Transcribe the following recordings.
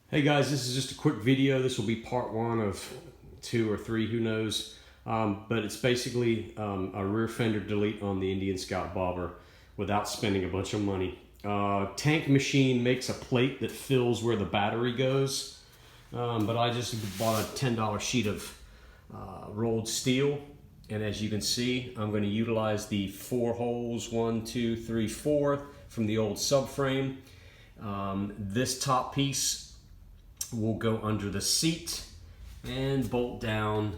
Hey guys, this is just a quick video. This will be part one of 2 or 3, who knows. But it's basically a rear fender delete on the Indian Scout bobber without spending a bunch of money. Tank Machine makes a plate that fills where the battery goes, but I just bought a $10 sheet of rolled steel, and as you can see, I'm going to utilize the 4 holes, 1, 2, 3, 4 from the old subframe. This top piece will go under the seat and bolt down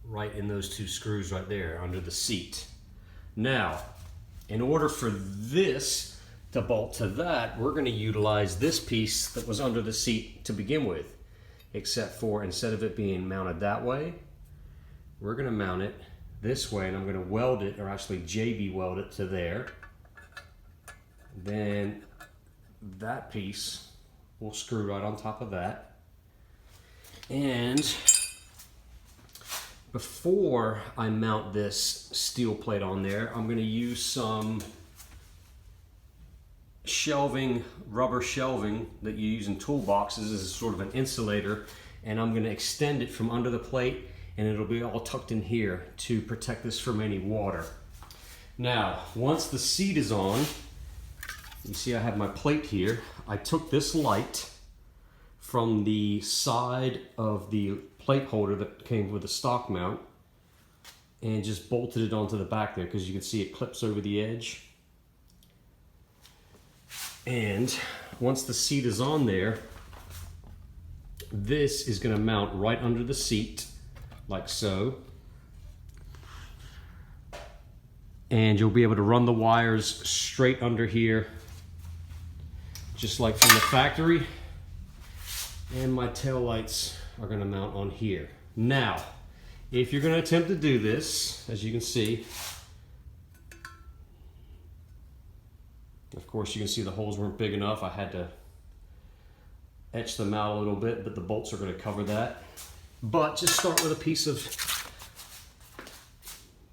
right in those 2 screws right there under the seat. Now, in order for this to bolt to that, we're going to utilize this piece that was under the seat to begin with, except for instead of it being mounted that way, we're going to mount it this way, and I'm going to weld it, or actually JB weld it to there. Then that piece will screw right on top of that. And before I mount this steel plate on there, I'm going to use some shelving, rubber shelving that you use in toolboxes as sort of an insulator, and I'm going to extend it from under the plate, and it'll be all tucked in here to protect this from any water. Now, once the seat is on, you see I have my plate here. I took this light from the side of the plate holder that came with the stock mount and just bolted it onto the back there, because you can see it clips over the edge. And once the seat is on there, this is going to mount right under the seat like so. And you'll be able to run the wires straight under here, just like from the factory. And my tail lights are going to mount on here. Now, if you're going to attempt to do this, as you can see, of course you can see the holes weren't big enough. I had to etch them out a little bit, but the bolts are going to cover that. But just start with a piece of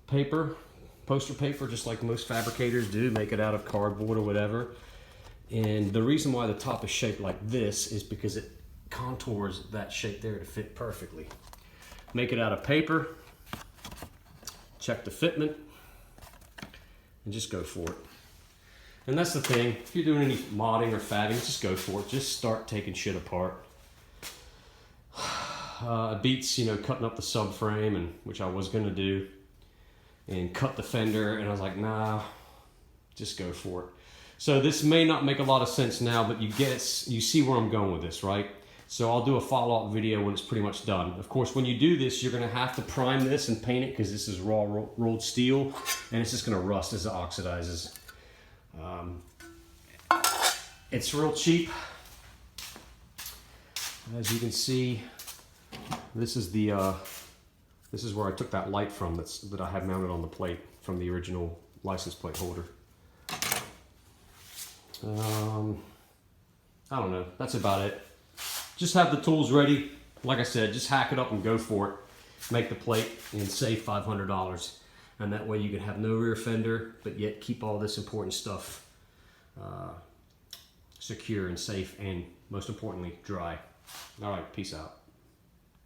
paper, poster paper, just like most fabricators do. Make it out of cardboard or whatever. And the reason why the top is shaped like this is because it contours that shape there to fit perfectly. Make it out of paper, check the fitment, and just go for it. And that's the thing, if you're doing any modding or fabbing, just go for it. Just start taking shit apart. It beats, cutting up the subframe, and which I was going to do, and cut the fender, and I was like, nah, just go for it. So this may not make a lot of sense now, but you see where I'm going with this, right? So I'll do a follow-up video when it's pretty much done. Of course, when you do this, you're going to have to prime this and paint it, because this is raw rolled steel, and it's just going to rust as it oxidizes. It's real cheap. As you can see, this is where I took that light from that I have mounted on the plate from the original license plate holder. I don't know, that's about it. Just have the tools ready. Like I said, just hack it up and go for it. Make the plate and save $500. And that way you can have no rear fender, but yet keep all this important stuff secure and safe, and most importantly, dry. All right, peace out.